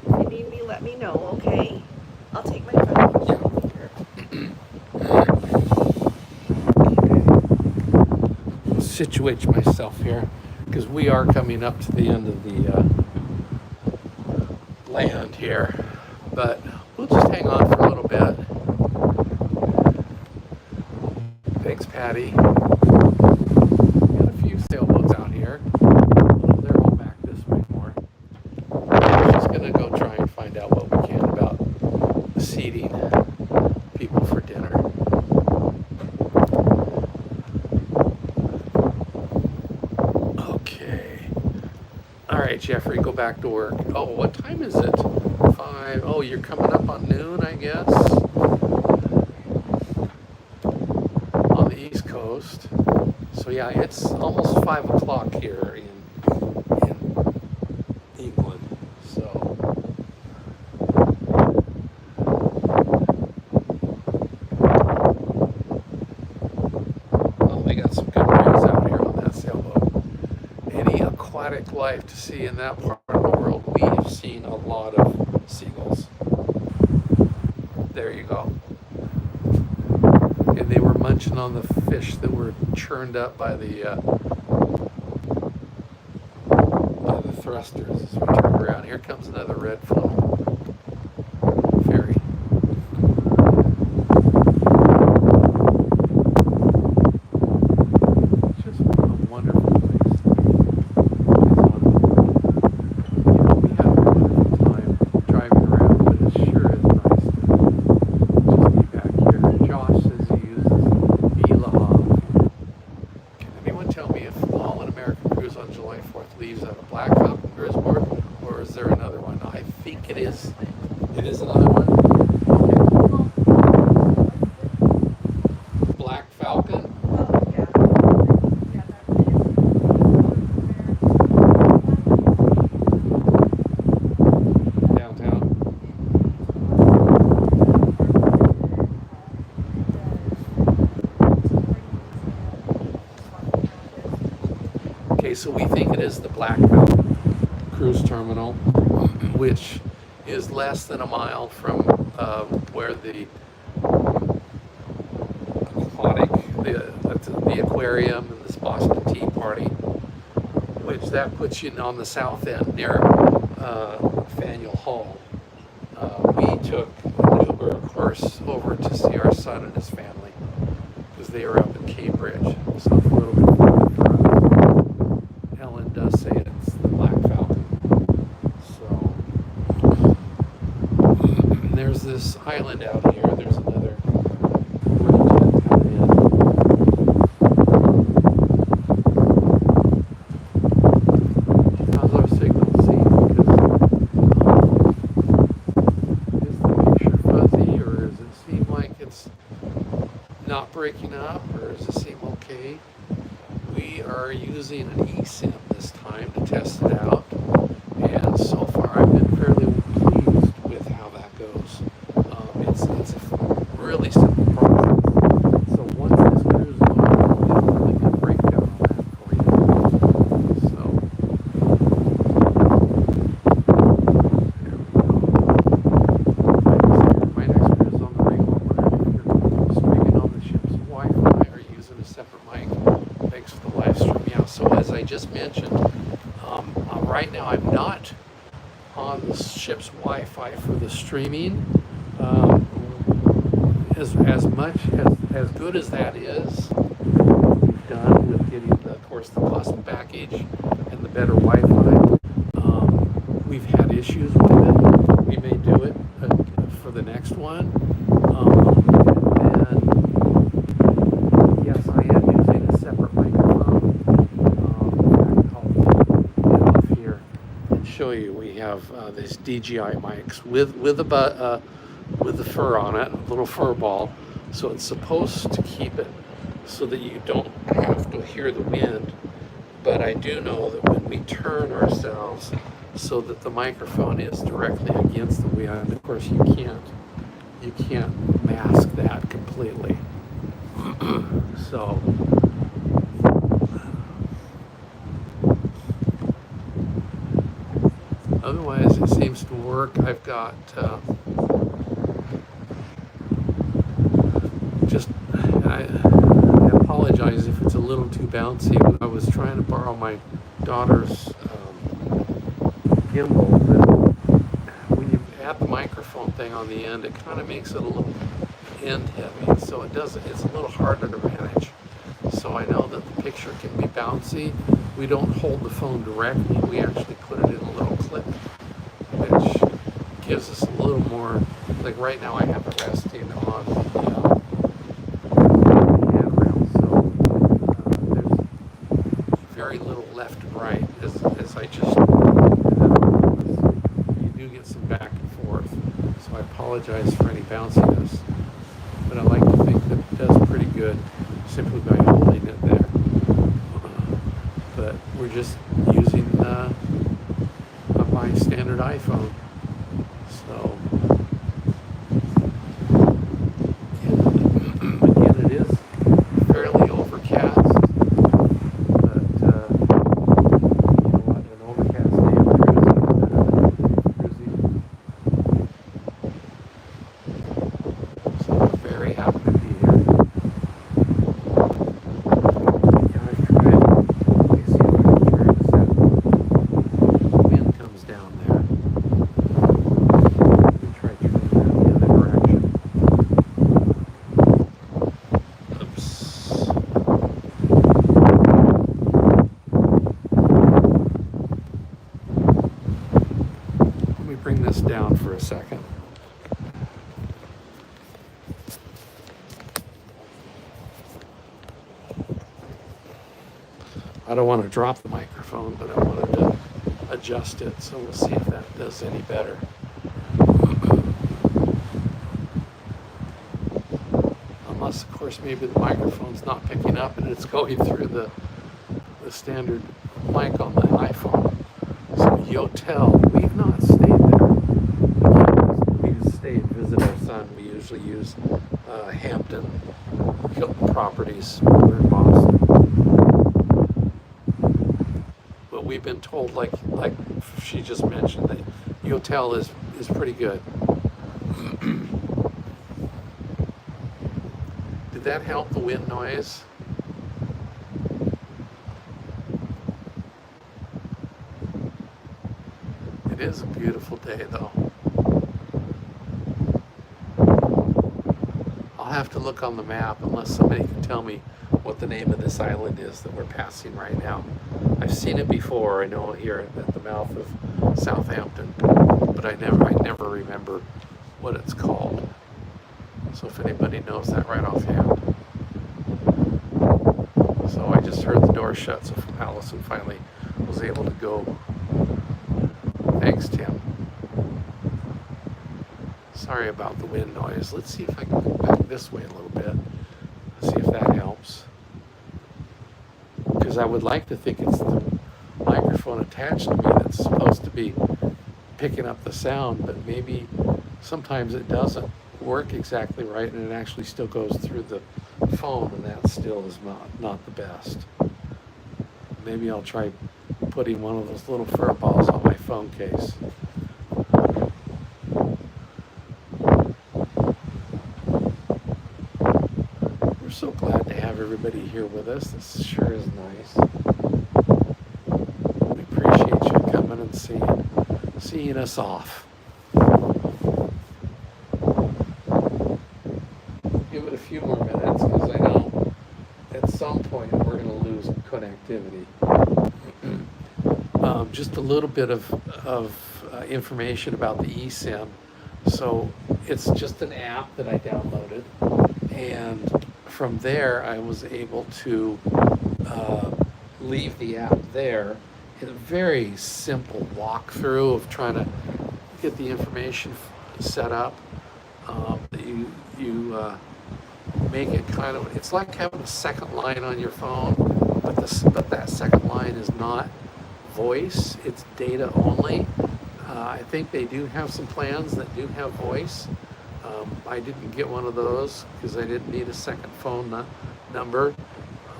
If you need me, let me know, okay? I'll take my phone. I'll situate myself here because we are coming up to the end of the land here, but we'll just hang on for a little bit. Thanks, Patty. Got a few sailboats out here. They're all back this way more. I'm just gonna go try and find out what we can about seating people for dinner. Okay. All right, Jeffrey, go back to work. Oh, what time is it? 5. Oh, you're coming up on noon, I guess. On the East Coast. So yeah, it's almost 5 o'clock here in England. So oh, they got some good rays out here on that sailboat. Any aquatic life to see in that part of the world, we have seen a lot of seagulls. There you go. And they were munching on the fish that were churned up by the thrusters as we turn around. Here comes another red flow ferry. Just a wonderful place. We had a wonderful time driving around, but it sure is nice to just be back here. Josh says he uses ILoveThis. Can anyone tell me if the Holland American Cruise on July 4th leaves at a Black Falcon cruise port, or is there another one? I think it is. It is another one. Okay. Black Falcon. Downtown. Okay, so we think it is the Black Falcon Cruise Terminal, which is less than a mile from where the the aquarium and this Boston Tea Party, which that puts you on the south end near Faneuil Hall. We took an Uber, of course, over to see our son and his family because they were up in Cambridge, so it's a little bit further for us. Ellen does say it's the Black Falcon. So there's this island out here. There's another bridge coming in. How's our signal? See, picking up, or does it seem okay? We are using an eSIM this time to test it out, and so far I've been fairly pleased with how that goes. It's a really simple process. So once this cruise is on, I'll do a really good breakdown on that for you. So there we go. My next cruise is on the ring. If you're streaming on the ship's Wi-Fi or using a separate mic, thanks for the live stream. Yeah. So as I just mentioned, right now I'm not on the ship's Wi-Fi for the streaming. As much as good as that is, we've done with getting of course the plus package and the better Wi-Fi. We've had issues with it. We may do it for the next one. And yes, I am using a separate microphone. I'll get off here and show you. We have these DJI mics with the fur on it, a little fur ball, so it's supposed to keep it so that you don't have to hear the wind. But I do know that when we turn ourselves so that the microphone is directly against the wind, of course you can't mask that completely. So otherwise it seems to work. I've got I apologize if it's a little too bouncy, but I was trying to borrow my daughter's gimbal, but when you add the microphone thing on the end, it kind of makes it a little end heavy, so it's a little harder to manage. So I know that the picture can be bouncy. We don't hold the phone directly, we actually put it in a little clip, which gives us a little more, like right now I have it resting on the very little left and right as I just you do get some back and forth, so I apologize for any bounciness, but I like to think that it does pretty good simply by holding it there. But we're just using my standard iPhone, so again it is fairly overcast. Bring this down for a second. I don't want to drop the microphone, but I wanted to adjust it, so we'll see if that does any better. Unless, of course, maybe the microphone's not picking up and it's going through the standard mic on the iPhone. So Yotel, we've not stayed there. We stay and visit our son. We usually use Hilton properties. We're in Boston. But we've been told, like she just mentioned, that Yotel is pretty good. Did that help the wind noise? It is a beautiful day, though. I'll have to look on the map unless somebody can tell me what the name of this island is that we're passing right now. I've seen it before. I know here at the mouth of Southampton, but I never remember what it's called. So if anybody knows that right offhand. So I just heard the door shut, so Allison finally was able to go. Thanks, Tim. Sorry about the wind noise. Let's see if I can go back this way a little bit. See if that I would like to think it's the microphone attached to me that's supposed to be picking up the sound, but maybe sometimes it doesn't work exactly right and it actually still goes through the phone, and that still is not the best. Maybe I'll try putting one of those little fur balls on my phone case. We're so glad to have everybody here with us. This sure is nice. We appreciate you coming and seeing us off. Give it a few more minutes because I know at some point we're going to lose connectivity. Just a little bit of information about the eSIM. So it's just an app that I downloaded, and from there I was able to leave the app there in a very simple walkthrough of trying to get the information set up. You make it kind of, it's like having a second line on your phone, but that second line is not voice, it's data only. I think they do have some plans that do have voice. I didn't get one of those because I didn't need a second phone number.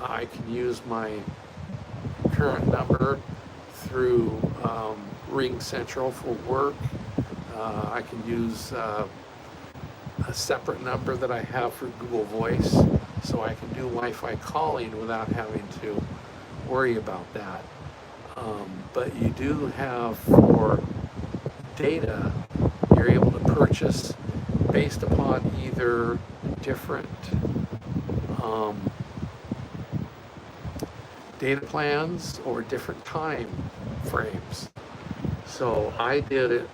I can use my current number through Ring Central for work. I can use a separate number that I have for Google Voice, so I can do Wi-Fi calling without having to worry about that. But you do have, for data, you're able to purchase based upon either different data plans or different time frames. So I did it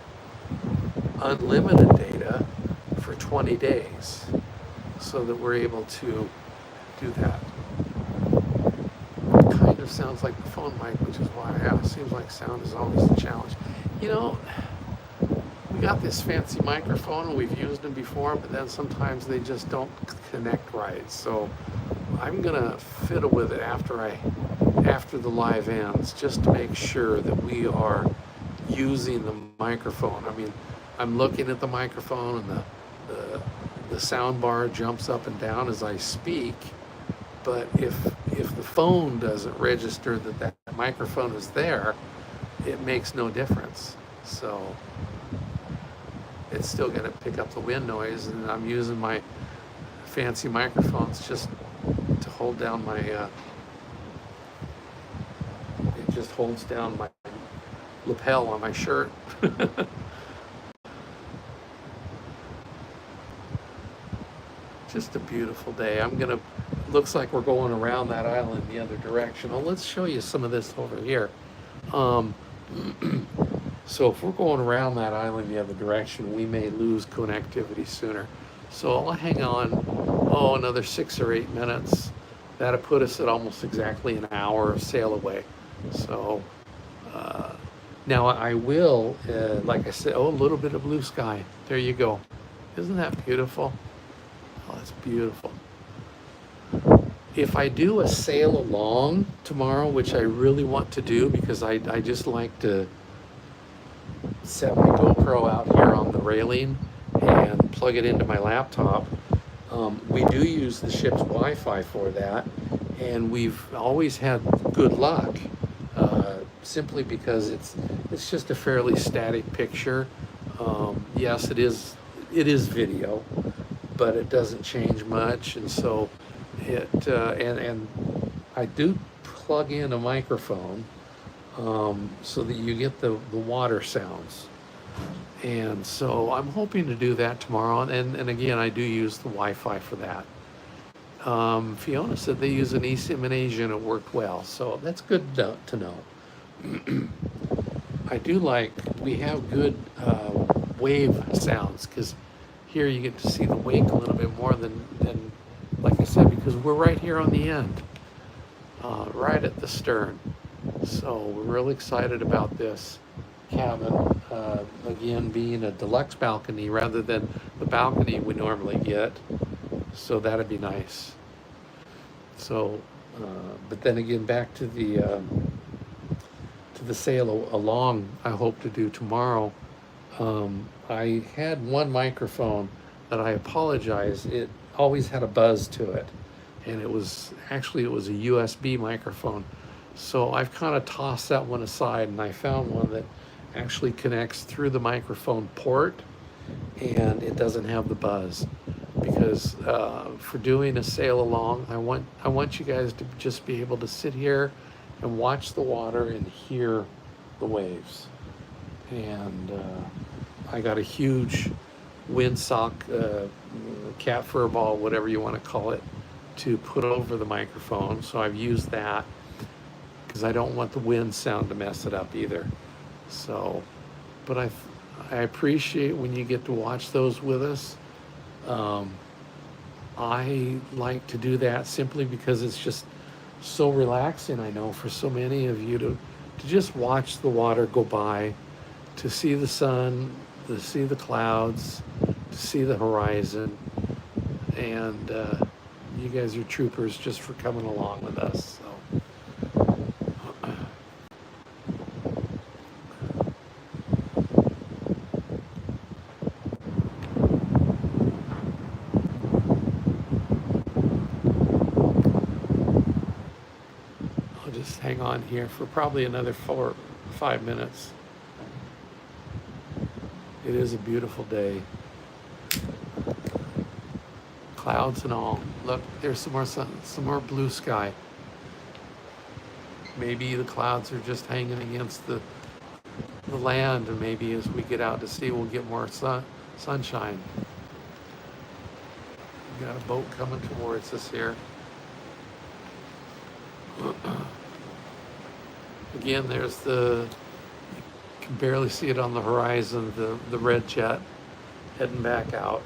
unlimited data for 20 days so that we're able to do that. Kind of sounds like the phone mic, which is why it seems like sound is always a challenge. You know, we got this fancy microphone and we've used them before, but then sometimes they just don't connect right. So I'm gonna fiddle with it after the live ends, just to make sure that we are using the microphone. I mean, I'm looking at the microphone and the sound bar jumps up and down as I speak, but if the phone doesn't register that microphone is there, it makes no difference. So it's still going to pick up the wind noise, and I'm using my fancy microphones just to hold down my it just holds down my lapel on my shirt. Just a beautiful day. Looks like we're going around that island the other direction. Well, let's show you some of this over here. So if we're going around that island the other direction, we may lose connectivity sooner. So I'll hang on, another 6 or 8 minutes. That'll put us at almost exactly an hour of sail away. So now I will, like I said, a little bit of blue sky. There you go. Isn't that beautiful? Oh, that's beautiful. If I do a sail along tomorrow, which I really want to do because I just like to set my GoPro out here on the railing and plug it into my laptop. We do use the ship's Wi-Fi for that, and we've always had good luck, simply because it's just a fairly static picture. Yes, it is video, but it doesn't change much, and so and I do plug in a microphone so that you get the water sounds. And so I'm hoping to do that tomorrow. And again, I do use the Wi-Fi for that. Fiona said they use an eSIM in Asia and it worked well. So that's good to know. I do we have good wave sounds, because here you get to see the wake a little bit more than like I said, because we're right here on the end, right at the stern. So we're really excited about this cabin, again being a deluxe balcony rather than the balcony we normally get. So that'd be nice. So But then again, back to the sail along I hope to do tomorrow. I had one microphone that, I apologize, it always had a buzz to it, and it was a USB microphone. So I've kind of tossed that one aside, and I found one that actually connects through the microphone port, and it doesn't have the buzz. Because for doing a sail along, I want you guys to just be able to sit here and watch the water and hear the waves. And I got a huge windsock, cat fur ball, whatever you want to call it, to put over the microphone. So I've used that because I don't want the wind sound to mess it up either. So, but I appreciate when you get to watch those with us. I like to do that simply because it's just so relaxing, I know, for so many of you to just watch the water go by, to see the sun, to see the clouds, to see the horizon. And you guys are troopers just for coming along with us. So. Hang on here for probably another 4 or 5 minutes. It is a beautiful day. Clouds and all. Look, there's some more sun, some more blue sky. Maybe the clouds are just hanging against the land, and maybe as we get out to sea, we'll get more sunshine. We got a boat coming towards us here. Again, there's you can barely see it on the horizon, the red jet heading back out.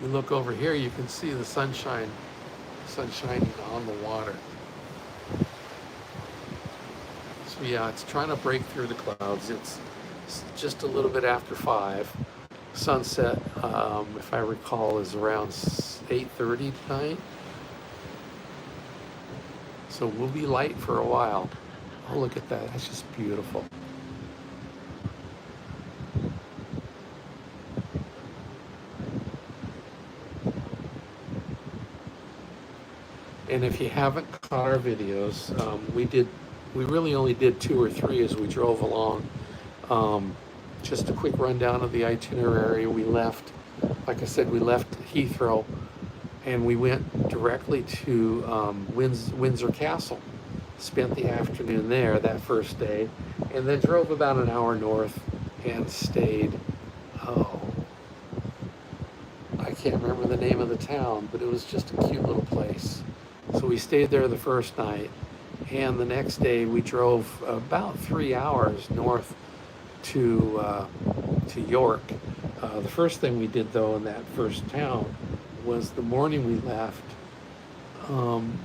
You look over here, you can see the sun shining on the water. So yeah, it's trying to break through the clouds. It's just a little bit after 5. Sunset, if I recall, is around 8:30 tonight. So we'll be light for a while. Oh, look at that. That's just beautiful. And if you haven't caught our videos, we really only did 2 or 3 as we drove along. Just a quick rundown of the itinerary. We left, like I said, we left Heathrow and we went directly to Windsor Castle. Spent the afternoon there that first day, and then drove about an hour north and stayed, I can't remember the name of the town, but it was just a cute little place. So we stayed there the first night, and the next day we drove about 3 hours north to York. The first thing we did, though, in that first town was the morning we left,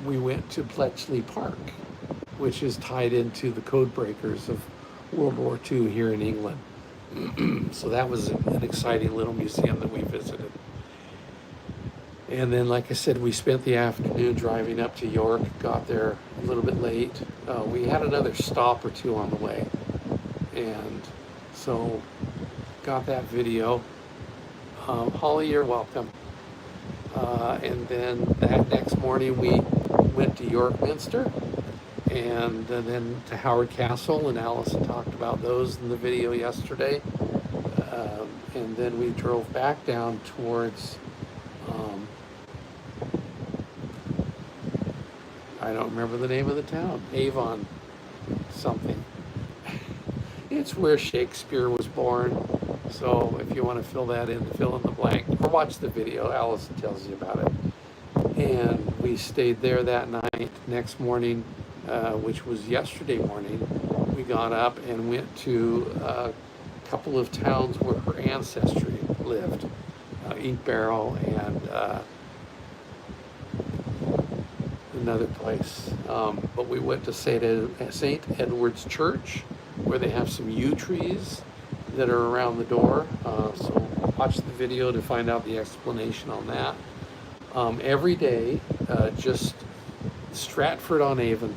we went to Bletchley Park, which is tied into the code breakers of World War II here in England. So that was an exciting little museum that we visited. And then, like I said, we spent the afternoon driving up to York, got there a little bit late. We had another stop or 2 on the way. And so got that video. Holly, you're welcome. And then that next morning we went to York Minster and then to Howard Castle, and Allison talked about those in the video yesterday. And then we drove back down towards, I don't remember the name of the town, Avon something. It's where Shakespeare was born. So if you want to fill in the blank, or watch the video, Allison tells you about it. And we stayed there that night. Next morning, which was yesterday morning, we got up and went to a couple of towns where her ancestry lived, Ink Barrel and another place. But we went to St. Edward's Church, where they have some yew trees that are around the door. So watch the video to find out the explanation on that. Every day, just Stratford on Avon,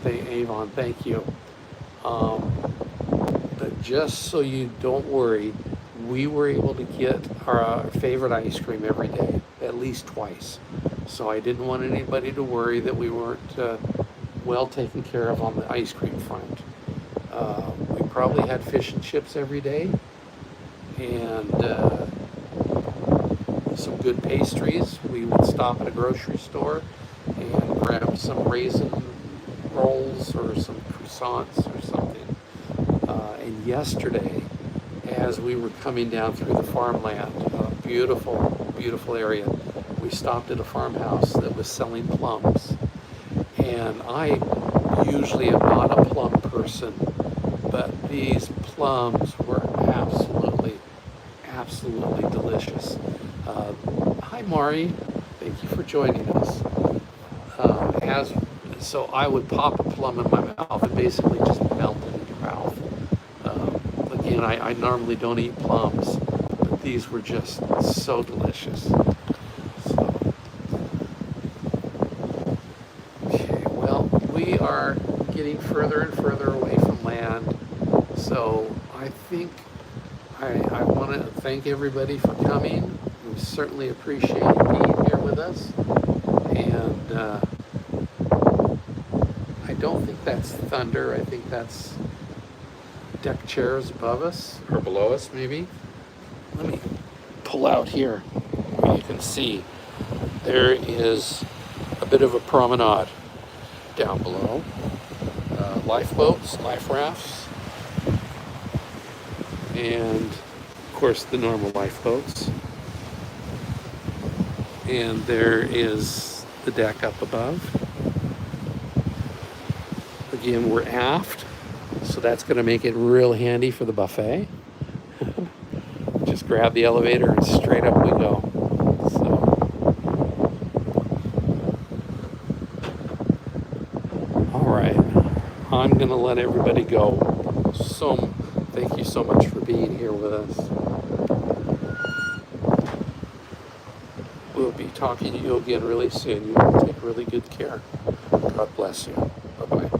thank you. But just so you don't worry, we were able to get our favorite ice cream every day, at least twice. So I didn't want anybody to worry that we weren't well taken care of on the ice cream front. We probably had fish and chips every day, and some good pastries. We would stop at a grocery store and grab some raisin rolls or some croissants or something. And yesterday, as we were coming down through the farmland, beautiful, beautiful area, we stopped at a farmhouse that was selling plums. And I usually am not a plum person, but these plums were absolutely, absolutely delicious. Hi, Mari. Thank you for joining us. So I would pop a plum in my mouth and basically just melt it in your mouth. Again, I normally don't eat plums, but these were just so delicious. So, okay, well, we are getting further and further away from land, so I think I want to thank everybody for coming. We certainly appreciate being here with us, and I don't think that's thunder. I think that's deck chairs above us, or below us maybe. Let me pull out here where you can see there is a bit of a promenade down below. Lifeboats, life rafts, and of course the normal lifeboats. And there is the deck up above. Again, we're aft, so that's going to make it real handy for the buffet. Just grab the elevator and straight up we go. So, all right, I'm going to let everybody go. Thank you so much for being here with us. We'll be talking to you again really soon. You take really good care. God bless you. Bye-bye.